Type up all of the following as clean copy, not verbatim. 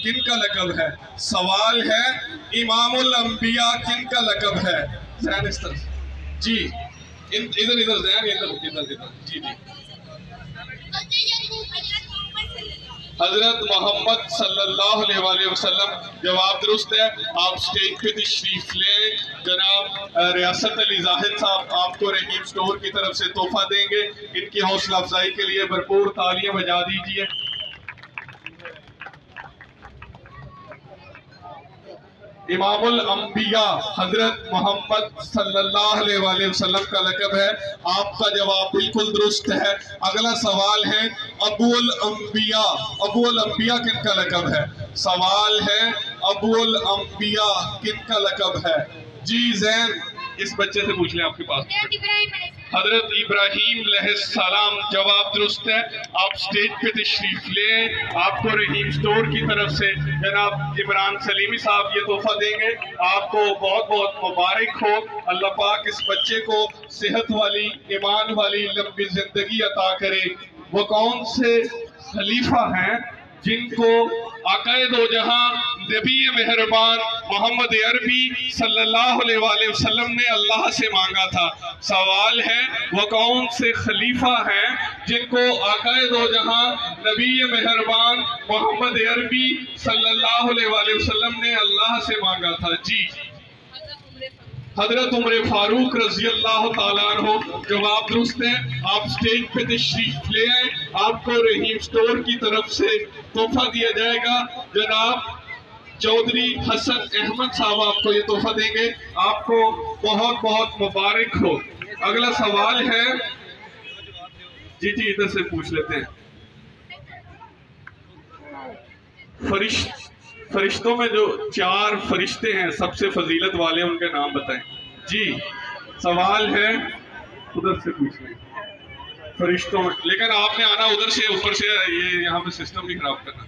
किन का लकब है? सवाल है इमामुल अंबिया किन का लकब है? ज़हन इस तरफ जी, इधर इधर ज़हन इधर इधर इधर जी जी। हजरत मोहम्मद सल्लल्लाहु अलैहि वसल्लम। जवाब दुरुस्त है। आप स्टेज पे तशरीफ लें। जनाब रियासत अली जाहिद साहब आपको रहीम स्टोर की तरफ से तोहफा देंगे। इनकी हौसला अफजाई के लिए भरपूर तालियां बजा दीजिए। इमामुल अंबिया हजरत मोहम्मद सल्लल्लाहु अलैहि वसल्लम का लक़ब है। आपका जवाब बिल्कुल दुरुस्त है। अगला सवाल है अबुल अंबिया। अबुल अंबिया किन का लक़ब है? सवाल है अबुल अंबिया किन का लक़ब है? जी ज़ैन इस बच्चे से पूछ लें आपके पास। हजरत इब्राहीम अलैहिस्सलाम। जवाब दुरुस्त है। आप स्टेज पे तशरीफ लें। आपको रहीम स्टोर की तरफ से जनाब इमरान सलीमी साहब ये तोहफा देंगे। आपको बहुत बहुत मुबारक हो। अल्लाह पाक इस बच्चे को सेहत वाली, ईमान वाली लंबी जिंदगी अता करे। वो कौन से खलीफा हैं जिनको आकाए दो जहां नबी मेहरबान मोहम्मद अरबी सल्लल्लाहु अलैहि वसल्लम ने अल्लाह से मांगा था? सवाल है वो कौन से खलीफा हैं जिनको आकाए दो जहां नबी मेहरबान मोहम्मद अरबी सल्लल्लाहु अलैहि वसल्लम ने अल्लाह से मांगा था? जी हजरत उमर फारूक रजी अल्लाह ताला अन्हु। जवाब दुरुस्त है। आप स्टेज पे तशरीफ ले आए। आपको रहीम स्टोर की तरफ से तोहफा दिया जाएगा। जनाब चौधरी हसन अहमद साहब आपको ये तोहफा देंगे। आपको बहुत बहुत मुबारक हो। अगला सवाल है जी जी इधर से पूछ लेते हैं। फरिश्तों में जो 4 फरिश्ते हैं सबसे फजीलत वाले, उनके नाम बताएं। जी सवाल है उधर से पूछ लें फरिश्तों में, लेकिन आपने आना उधर से, ऊपर से। ये यहाँ पे सिस्टम भी खराब करना।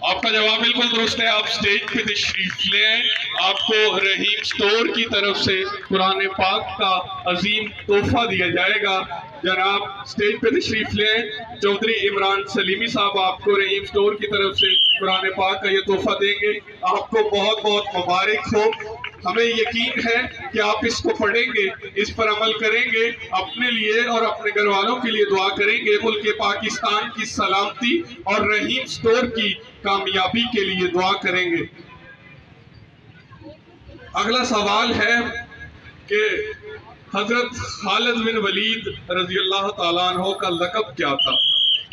आपका जवाब बिल्कुल दुरुस्त है। आप स्टेज पे तशरीफ ले आए। आपको रहीम स्टोर की तरफ से कुरान पाक का अजीम तोहफा दिया जाएगा। जनाब स्टेज पे तशरीफ ले आए। चौधरी इमरान सलीमी साहब आपको रहीम स्टोर की तरफ से कुरान पाक का ये तोहफा देंगे। आपको बहुत बहुत मुबारक हो। हमें यकीन है कि आप इसको पढ़ेंगे, इस पर अमल करेंगे, अपने लिए और अपने घर वालों के लिए दुआ करेंगे, मुल्क पाकिस्तान की सलामती और रहीम स्टोर की कामयाबी के लिए दुआ करेंगे। अगला सवाल है कि हजरत खालिद बिन वलीद रजी अल्लाह ताला अन्हु का लक़ब क्या था?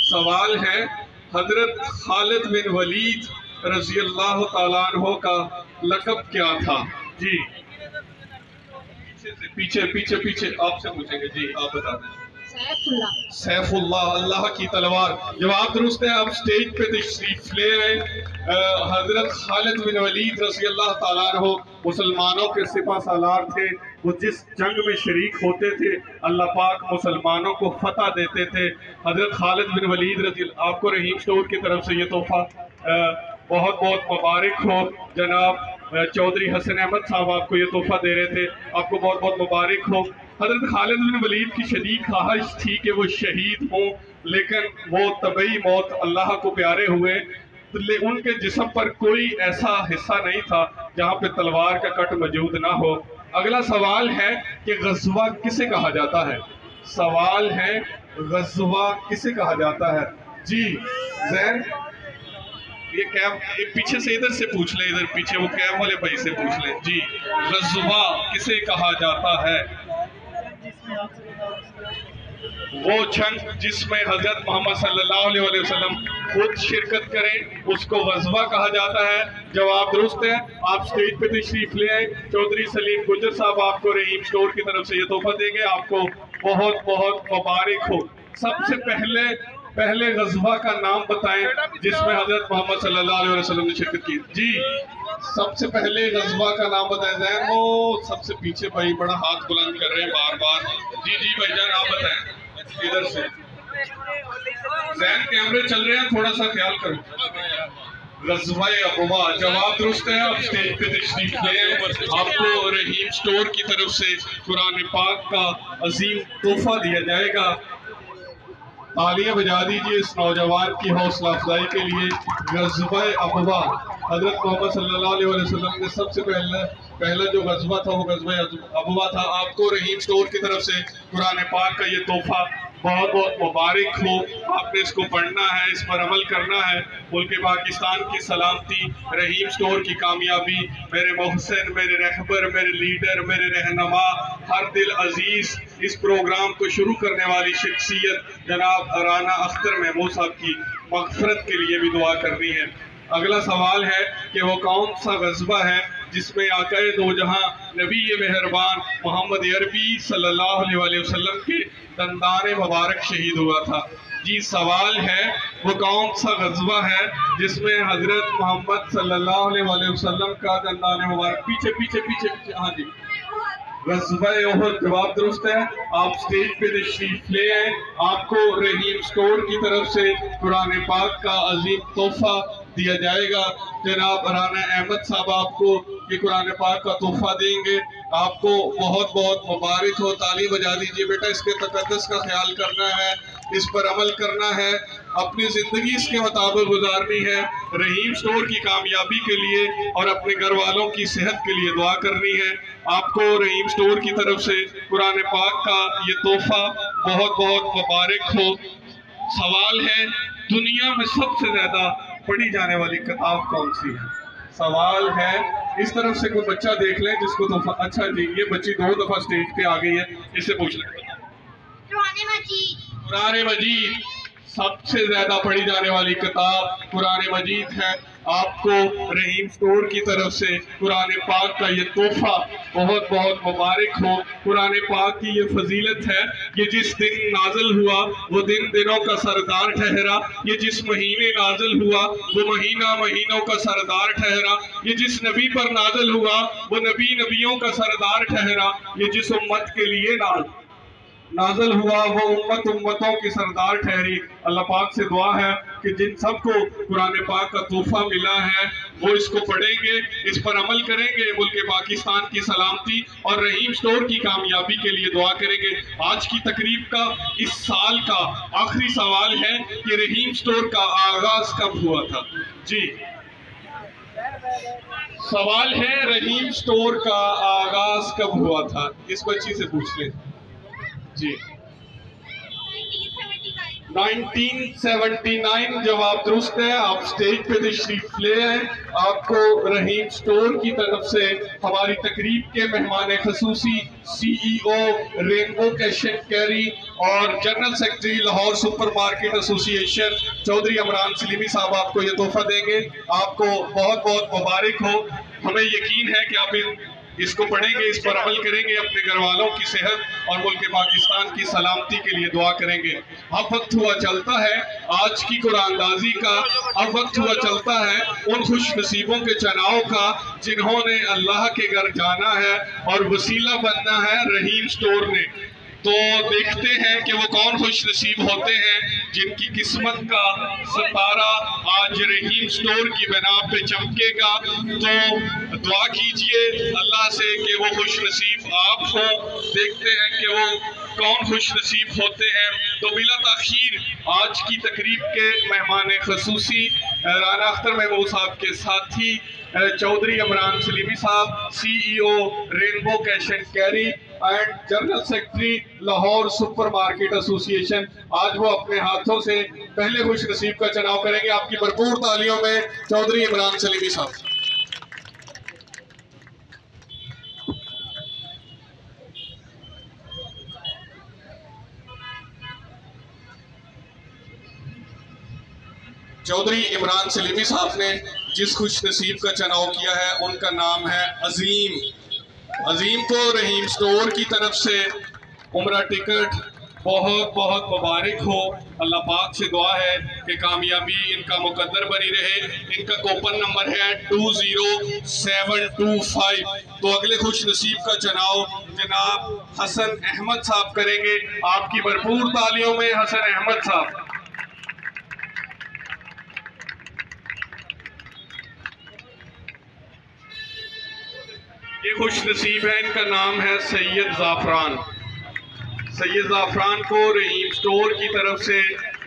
सवाल है हजरत खालिद बिन वलीद रजी अल्लाह ताला अन्हु का लक़ब क्या था? जी पीछे पीछे पीछे आपसे पूछेंगे। जी आप बता दें। सैफुल्लाह, अल्लाह की तलवार। जवाब दुरुस्त है। आप स्टेज पे तशरीफ ले आए। हजरत खालिद बिन वलीद रज़ी अल्लाह ताला अन्हु मुसलमानों के सिपह सालार थे। वो जिस जंग में शरीक होते थे अल्लाह पाक मुसलमानों को फतह देते थे। हजरत खालिद बिन वलीद रज़ी, आपको रहीम स्टोर की तरफ से ये तोहफा बहुत बहुत मुबारक हो। जनाब चौधरी हसन अहमद साहब आपको ये तोहफा दे रहे थे। आपको बहुत बहुत मुबारक हो। हजरत खालिद बिन वलीद की शदीद ख्वाहिश थी कि वो शहीद हों, लेकिन वो तबई मौत अल्लाह को प्यारे हुए। उनके जिस्म पर कोई ऐसा हिस्सा नहीं था जहाँ पे तलवार का कट मौजूद ना हो। अगला सवाल है कि गज़वा किसे कहा जाता है? सवाल है गज़वा किसे कहा जाता है? जी ज़ैन ये कैब पीछे से इधर से पूछ ले, इधर पीछे वो कैब वाले भाई से पूछ ले। जी गज़वा किसे कहा जाता है? वो जंग जिसमें हजरत मोहम्मद सल्लल्लाहु अलैहि वसल्लम खुद शिरकत करें उसको गज़वा कहा जाता है। जवाब दुरुस्त है। आप स्टेज पे तशरीफ ले आए। चौधरी सलीम गुजर साहब आपको रहीम स्टोर की तरफ से ये तोहफा देंगे। आपको बहुत बहुत मुबारक हो। सबसे पहले गज़वा का नाम बताएं जिसमें हजरत मोहम्मद सल्लल्लाहु अलैहि वसल्लम ने शिरकत की। जी सबसे पहले गज़वा का नाम बताएं। जैन वो सबसे पीछे भाई बड़ा हाथ बुलंद कर रहे हैं बार बार। जी जी भाईजान आप बताएं इधर से। जैन कैमरे चल रहे हैं, थोड़ा सा ख्याल करो। गज़वाए अक़बा। जवाब दुरुस्त है। आप स्टेज पे तशरीफ ले आए। आपको रहीम स्टोर की तरफ से कुरान पाक का अजीम तोहफा दिया जाएगा। तालियां बजा दीजिए इस नौजवान की हौसला अफजाई के लिए। गज़वा अबवा, हजरत मोहम्मद सल्लल्लाहु अलैहि वसल्लम ने सबसे पहला जो गज़वा था वो गज़वा अबवा था। आपको रहीम स्टोर की तरफ से कुरान पाक का ये तोहफा बहुत बहुत मुबारक हो। आपने इसको पढ़ना है, इस पर अमल करना है। मुल्क पाकिस्तान की सलामती, रहीम स्टोर की कामयाबी, मेरे मोहसिन, मेरे रहबर, मेरे लीडर, मेरे रहनुमा, हर दिल अजीज इस प्रोग्राम को शुरू करने वाली शख्सियत जनाब राना अख्तर महमूद साहब की मग़फ़िरत के लिए भी दुआ करनी है। अगला सवाल है कि वो कौन सा गज़वा है जिसमें आक़ाए दो जहां नबी मेहरबान मोहम्मद अरबी सल्लल्लाहु अलैहि वसल्लम के दंदान मुबारक शहीद हुआ था। जी सवाल है वो कौन सा गज़वा है जिसमें हजरत मोहम्मद सल्लल्लाहु अलैहि वसल्लम का दंदान मुबारक, पीछे पीछे पीछे पीछे, हाँ जी, गज़वा उहद जवाब दुरुस्त है। आप स्टेज पे तशरीफ ले आए। आपको रहीम स्टोर की तरफ से कुरान पाक का अजीम तोहफा दिया जाएगा। जनाब राना अहमद साहब आपको ये कुरान पाक का तोहफा देंगे। आपको बहुत बहुत मुबारक हो। ताली बजा दीजिए बेटा। इसके तकद्दुस का ख्याल करना है, इस पर अमल करना है, अपनी ज़िंदगी इसके मुताबिक गुजारनी है, रहीम स्टोर की कामयाबी के लिए और अपने घर वालों की सेहत के लिए दुआ करनी है। आपको रहीम स्टोर की तरफ से कुरान पाक का ये तोहफा बहुत बहुत मुबारक हो। सवाल है दुनिया में सबसे ज़्यादा पढ़ी जाने वाली किताब कौन सी है? सवाल है, इस तरफ से कोई बच्चा देख ले जिसको तोहफा, अच्छा जी ये बच्ची 2 दफा स्टेज पे आ गई है, इससे पूछ लें। कुरान मजीद सबसे ज्यादा पढ़ी जाने वाली किताब कुरान मजीद है। आपको रहीम स्टोर की तरफ से कुरान पाक का ये तोहफा बहुत बहुत मुबारक हो। कुरान पाक की ये फजीलत है, ये जिस दिन नाजिल हुआ वो दिन दिनों का सरदार ठहरा, ये जिस महीने नाजिल हुआ वो महीना महीनों का सरदार ठहरा, ये जिस नबी पर नाजिल हुआ वो नबी नबियों का सरदार ठहरा, ये जिस उम्मत के लिए नाज़िल हुआ वो उम्मत उम्मतों की सरदार ठहरी। अल्लाह पाक से दुआ है कि जिन सबको कुरान पाक का तोहफा मिला है वो इसको पढ़ेंगे, इस पर अमल करेंगे, मुल्क पाकिस्तान की सलामती और रहीम स्टोर की कामयाबी के लिए दुआ करेंगे। आज की तकरीब का इस साल का आखिरी सवाल है कि रहीम स्टोर का आगाज कब हुआ था? जी सवाल है रहीम स्टोर का आगाज कब हुआ था? इस बच्ची से पूछ लें जी। 1979 जवाब दुरुस्त है। आप स्टेज पे तशरीफ ले आए। आपको रहीम स्टोर की तरफ से हमारी तकरीब के मेहमान खसूसी CEO rainbow cash and carry और general secretary Lahore super market association Chaudhry Imran Salimi sahab आपको ये तोहफा देंगे। आपको बहुत बहुत मुबारक हो। हमें यकीन है कि आप इसको पढ़ेंगे, इस पर अमल करेंगे, अपने घर वालों की सेहत और मुल्क पाकिस्तान की सलामती के लिए दुआ करेंगे। अब वक्त हुआ चलता है आज की कुरानदाजी का, अब वक्त हुआ चलता है उन खुश नसीबों के चुनाव का जिन्होंने अल्लाह के घर जाना है और वसीला बनना है रहीम स्टोर ने। तो देखते हैं कि वो कौन खुश नसीब होते हैं जिनकी किस्मत का सितारा आज रहीम स्टोर की बिना पे चमकेगा। तो दुआ कीजिए अल्लाह से कि वो खुश नसीब आप हो। देखते हैं कि वो कौन खुश नसीब होते हैं। तो बिला ताखीर आज की तकरीब के मेहमान खसूसी राना अख्तर महमूद साहब के साथी चौधरी इमरान सलीमी साहब CEO rainbow cash and carry and general secretary Lahore super market association आज वो अपने हाथों से पहले खुश नसीब का चुनाव करेंगे। आपकी भरपूर तालियों में चौधरी इमरान सलीमी साहब। चौधरी इमरान सलीमी साहब ने जिस खुश नसीब का चुनाव किया है उनका नाम है अजीम। अजीम को रहीम स्टोर की तरफ से उम्रा टिकट बहुत बहुत मुबारक हो। अल्लाह पाक से दुआ है कि कामयाबी इनका मुकद्दर बनी रहे। इनका कूपन नंबर है 20725। तो अगले खुश नसीब का चुनाव जनाब हसन अहमद साहब करेंगे। आपकी भरपूर तालियों में हसन अहमद साहब। ये खुश नसीब है, इनका नाम है सैयद ज़ाफ़रान। सैयद ज़ाफ़रान को रहीम स्टोर की तरफ से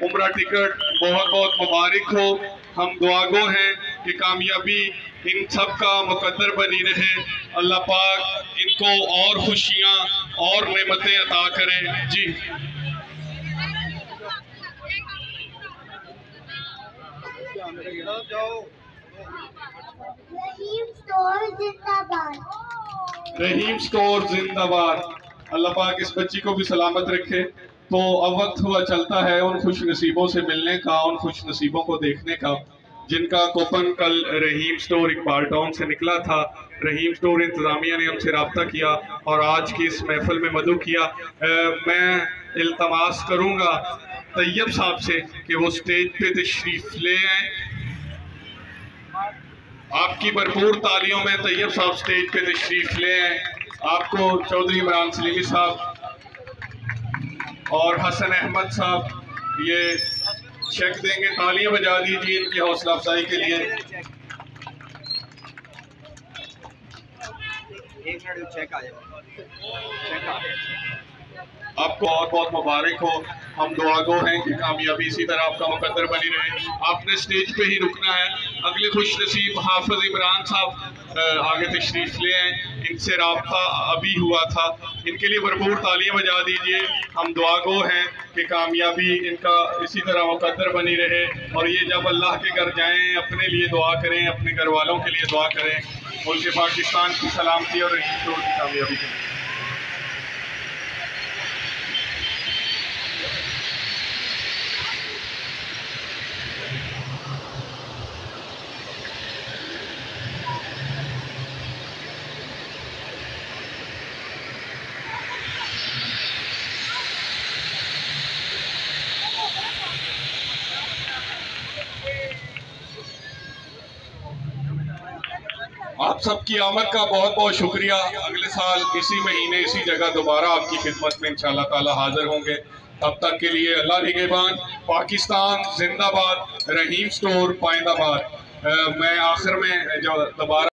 उम्रा टिकट बहुत बहुत मुबारक हो। हम दुआगो हैं कि कामयाबी इन सब का मुकद्दर बनी रहे। अल्लाह पाक इनको और खुशियाँ और नेमतें अता करें। जी रहीम स्टोर जिंदाबाद। अल्लाह पाक इस बच्ची को भी सलामत रखे। तो अब वक्त हुआ चलता है उन खुश नसीबों से मिलने का, उन खुश नसीबों को देखने का जिनका कूपन कल रहीम स्टोर इकबाल टाउन से निकला था। रहीम स्टोर इंतज़ामिया ने हमसे रब्ता किया और आज की इस महफिल में मदू किया। मैं इल्तमास करूँगा तैयब साहब से कि वो स्टेज पे तशरीफ ले आए। आपकी भरपूर तालियों में तैयब साहब स्टेज पे तशरीफ ले आए। आपको चौधरी इमरान सलीमी साहब और हसन अहमद साहब ये चेक देंगे। तालियां बजा दीजिए इनकी हौसला अफजाई के लिए। आपको बहुत बहुत मुबारक हो। हम दुआगो हैं कि कामयाबी इसी तरह आपका मुकद्दर बनी रहे। आपने स्टेज पे ही रुकना है। अगले खुश नसीब हाफिज इमरान साहब आगे तशरीफ ले आए। इनसे रब्ता अभी हुआ था। इनके लिए भरपूर तालियां बजा दीजिए। हम दुआगो हैं कि कामयाबी इनका इसी तरह मुकद्दर बनी रहे और ये जब अल्लाह के घर जाएं अपने लिए दुआ करें, अपने घर वालों के लिए दुआ करें, मुल्क पाकिस्तान की सलामती और रहीम स्टोर की कामयाबी के लिए। आप सबकी आमद का बहुत बहुत शुक्रिया। अगले साल इसी महीने इसी जगह दोबारा आपकी खिदमत में इंशाअल्लाह ताला हाजिर होंगे। तब तक के लिए अल्लाह निगहबान। पाकिस्तान जिंदाबाद। रहीम स्टोर पाइंदाबाद। मैं आखिर में जो दोबारा